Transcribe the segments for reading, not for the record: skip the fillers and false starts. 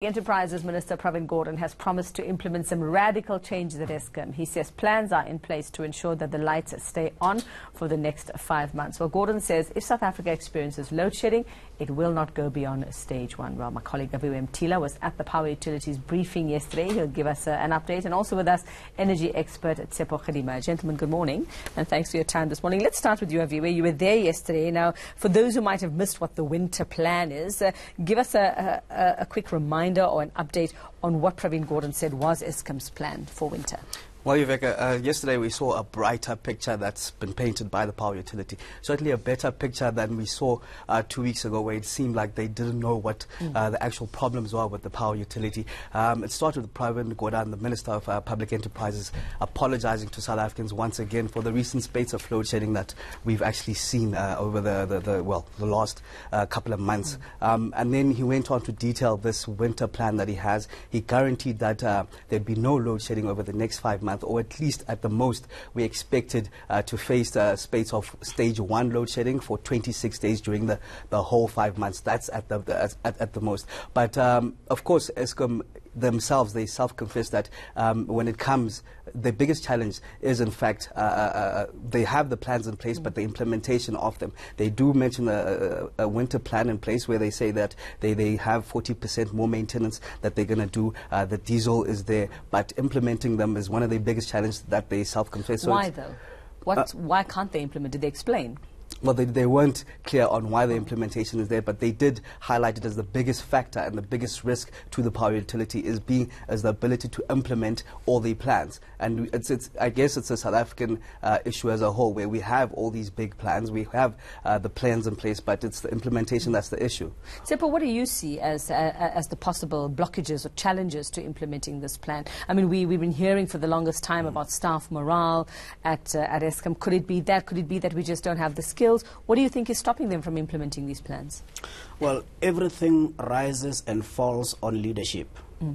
Enterprises Minister Pravin Gordhan has promised to implement some radical changes at Eskom. He says plans are in place to ensure that the lights stay on for the next 5 months. Well, Gordhan says if South Africa experiences load shedding, it will not go beyond stage 1. Well, my colleague Aviwe Mtila was at the Power Utilities briefing yesterday. He'll give us an update. And also with us, energy expert Tshepo Khedima. Gentlemen, good morning, and thanks for your time this morning. Let's start with you, Aviwe. You were there yesterday. Now, for those who might have missed what the winter plan is, give us a quick reminder or an update on what Pravin Gordhan said was Eskom's plan for winter. Well, Yuveka, yesterday we saw a brighter picture that's been painted by the power utility. Certainly a better picture than we saw 2 weeks ago, where it seemed like they didn't know what the actual problems were with the power utility. It started with Pravin Gordhan, the Minister of Public Enterprises, apologizing to South Africans once again for the recent spates of load shedding that we've actually seen over the last couple of months. And then he went on to detail this winter plan that he has. He guaranteed that there'd be no load shedding over the next 5 months. Or at least at the most, we expected to face spates of stage 1 load shedding for 26 days during the whole 5 months. That's at the most. But of course, Eskom themselves, they self-confess that when it comes, the biggest challenge is in fact they have the plans in place, but the implementation of them. They do mention a winter plan in place where they say that they have 40% more maintenance that they're going to do. The diesel is there, but implementing them is one of the biggest challenges that they self-confess. So why though? Why can't they implement? Did they explain? Well, they weren't clear on why the implementation is there, but they did highlight it as the biggest factor and the biggest risk to the power utility is the ability to implement all the plans. And I guess it's a South African issue as a whole, where we have all these big plans, we have the plans in place, but it's the implementation that's the issue. Tshepo, what do you see as the possible blockages or challenges to implementing this plan? I mean, we've been hearing for the longest time about staff morale at Eskom. Could it be that? Could it be that we just don't have the skills? What do you think is stopping them from implementing these plans? Well, everything rises and falls on leadership.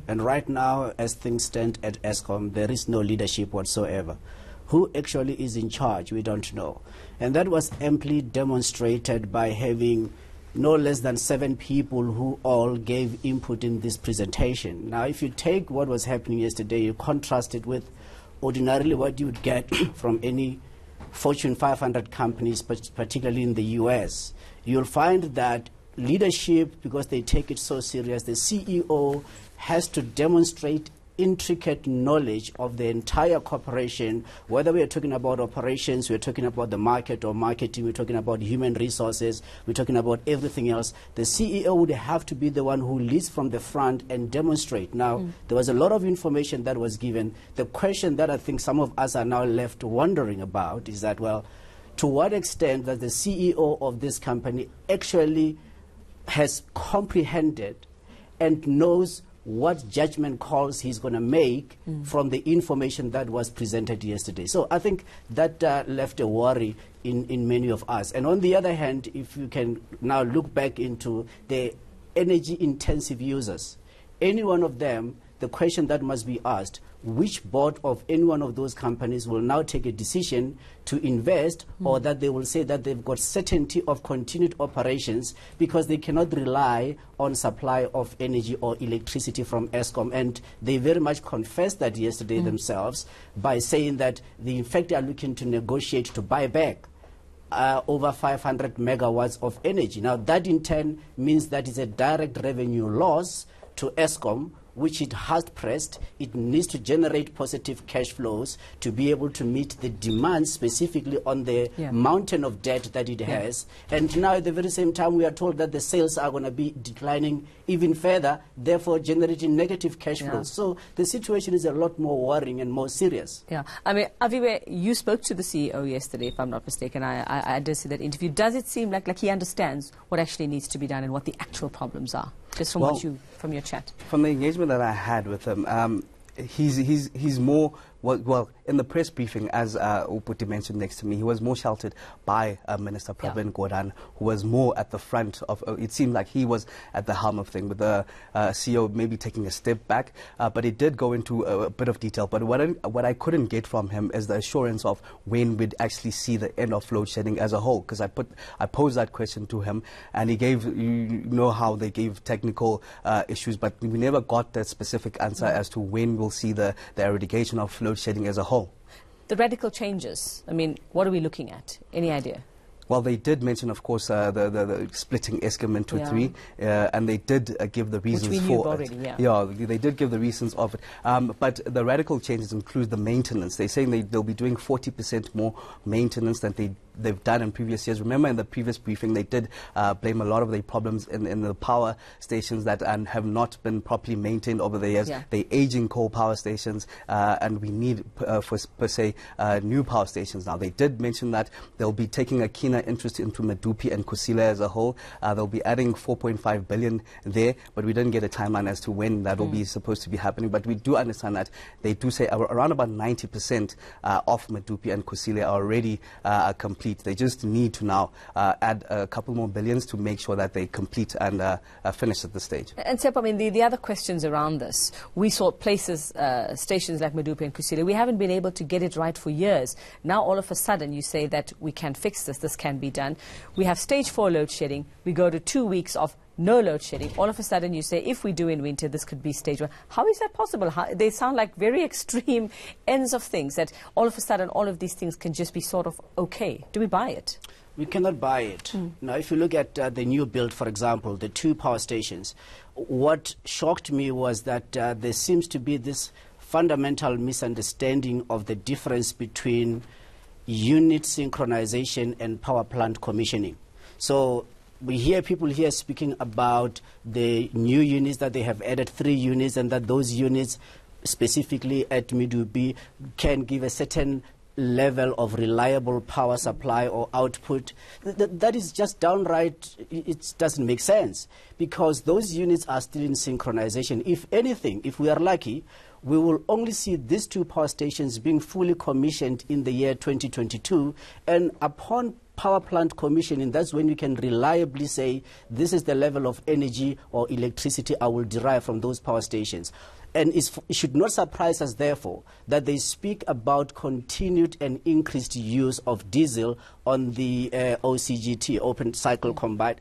And right now, as things stand at Eskom, there is no leadership whatsoever. Who actually is in charge, we don't know. And that was amply demonstrated by having no less than 7 people who all gave input in this presentation. Now, if you take what was happening yesterday, you contrast it with ordinarily what you would get from any Fortune 500 companies, particularly in the US, you'll find that leadership, because they take it so serious, the CEO has to demonstrate intricate knowledge of the entire corporation, whether we are talking about operations, we're talking about the market or marketing, we're talking about human resources, we're talking about everything else. The CEO would have to be the one who leads from the front and demonstrate. Now, there was a lot of information that was given. The question that I think some of us are now left wondering about is that, well, to what extent that the CEO of this company actually has comprehended and knows what judgment calls he's going to make from the information that was presented yesterday. So I think that left a worry in many of us. And on the other hand, if you can now look back into the energy-intensive users, any one of them, the question that must be asked, which board of any one of those companies will now take a decision to invest, or that they will say that they've got certainty of continued operations because they cannot rely on supply of energy or electricity from Eskom. And they very much confessed that yesterday themselves by saying that they in fact are looking to negotiate to buy back over 500 megawatts of energy. Now that in turn means that it's a direct revenue loss to Eskom, which it has pressed. It needs to generate positive cash flows to be able to meet the demand specifically on the mountain of debt that it has. And now at the very same time, we are told that the sales are going to be declining even further, therefore generating negative cash flows. So the situation is a lot more worrying and more serious. Yeah, I mean, Aviwe, you spoke to the CEO yesterday, if I'm not mistaken. I did see that interview. Does it seem like he understands what actually needs to be done and what the actual problems are? Just from from your chat. From the engagement that I had with him, he's more, well, in the press briefing, as Uputi mentioned next to me, he was more sheltered by Minister Pravin Gordhan, who was more at the front of, it seemed like he was at the helm of things, with the CEO maybe taking a step back. But it did go into a bit of detail. But what I couldn't get from him is the assurance of when we'd actually see the end of load shedding as a whole. Because I posed that question to him, and he gave, you know how they gave technical issues, but we never got that specific answer as to when we'll see the eradication of load shedding as a whole. The radical changes, I mean, what are we looking at? Any idea? Well, they did mention, of course, the splitting Eskom into three, and they did give the reasons which we for knew already, it. Yeah, they did give the reasons of it. But the radical changes include the maintenance. They're saying they'll be doing 40% more maintenance than they've done in previous years. Remember, in the previous briefing, they did blame a lot of the problems in the power stations that have not been properly maintained over the years. They're aging coal power stations, and we need, per se, new power stations now. They did mention that they'll be taking a keener interest into Medupi and Kusile as a whole. They'll be adding 4.5 billion there, but we didn't get a timeline as to when that will be supposed to be happening. But we do understand that they do say around about 90% of Medupi and Kusile are already complete. They just need to now add a couple more billions to make sure that they complete and finish at this stage. And Sepp, I mean, the other questions around this, we saw places, stations like Medupi and Kusile, we haven't been able to get it right for years. Now all of a sudden you say that we can fix this can be done. We have stage 4 load shedding, we go to 2 weeks of no load shedding. All of a sudden you say, if we do in winter, this could be stage 1. How is that possible? They sound like very extreme ends of things, that all of a sudden all of these things can just be sort of okay. Do we buy it? We cannot buy it. Now, if you look at the new build, for example, the 2 power stations, what shocked me was that there seems to be this fundamental misunderstanding of the difference between unit synchronization and power plant commissioning. So we hear people here speaking about the new units, that they have added 3 units, and that those units specifically at Medupi can give a certain level of reliable power supply or output. That is just downright, it doesn't make sense, because those units are still in synchronization. If anything, if we are lucky, we will only see these 2 power stations being fully commissioned in the year 2022, and upon power plant commissioning, that's when you can reliably say this is the level of energy or electricity I will derive from those power stations. And it should not surprise us, therefore, that they speak about continued and increased use of diesel on the OCGT, open cycle combined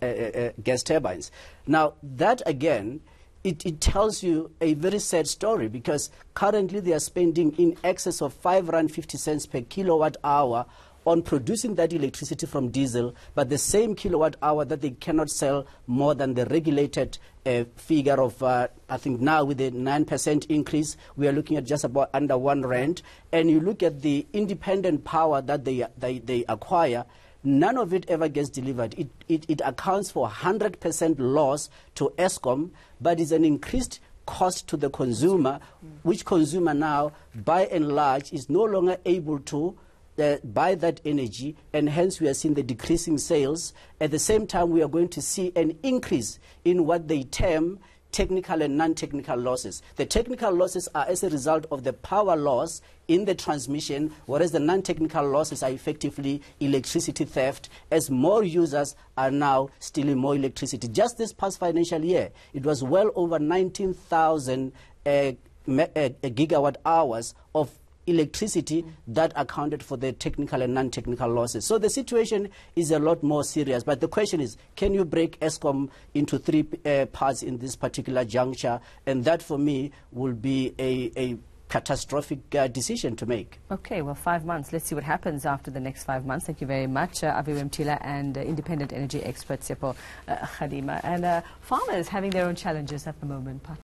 gas turbines. Now, that again, it tells you a very sad story, because currently they are spending in excess of 5.50 rand per kilowatt hour on producing that electricity from diesel, but the same kilowatt hour that they cannot sell more than the regulated figure of, I think now with the 9% increase, we are looking at just about under 1 rand. And you look at the independent power that they acquire, none of it ever gets delivered. It accounts for 100% loss to Eskom, but is an increased cost to the consumer, which consumer now, by and large, is no longer able to buy that energy, and hence we are seeing the decreasing sales. At the same time, we are going to see an increase in what they term technical and non-technical losses. The technical losses are as a result of the power loss in the transmission, whereas the non-technical losses are effectively electricity theft, as more users are now stealing more electricity. Just this past financial year, it was well over 19,000 gigawatt hours of electricity that accounted for the technical and non-technical losses. So the situation is a lot more serious. But the question is, can you break Eskom into 3 parts in this particular juncture? And that, for me, will be a catastrophic decision to make. Okay, well, 5 months. Let's see what happens after the next 5 months. Thank you very much, Aviwe Mtila, and independent energy expert Sepo Khadima. And farmers having their own challenges at the moment.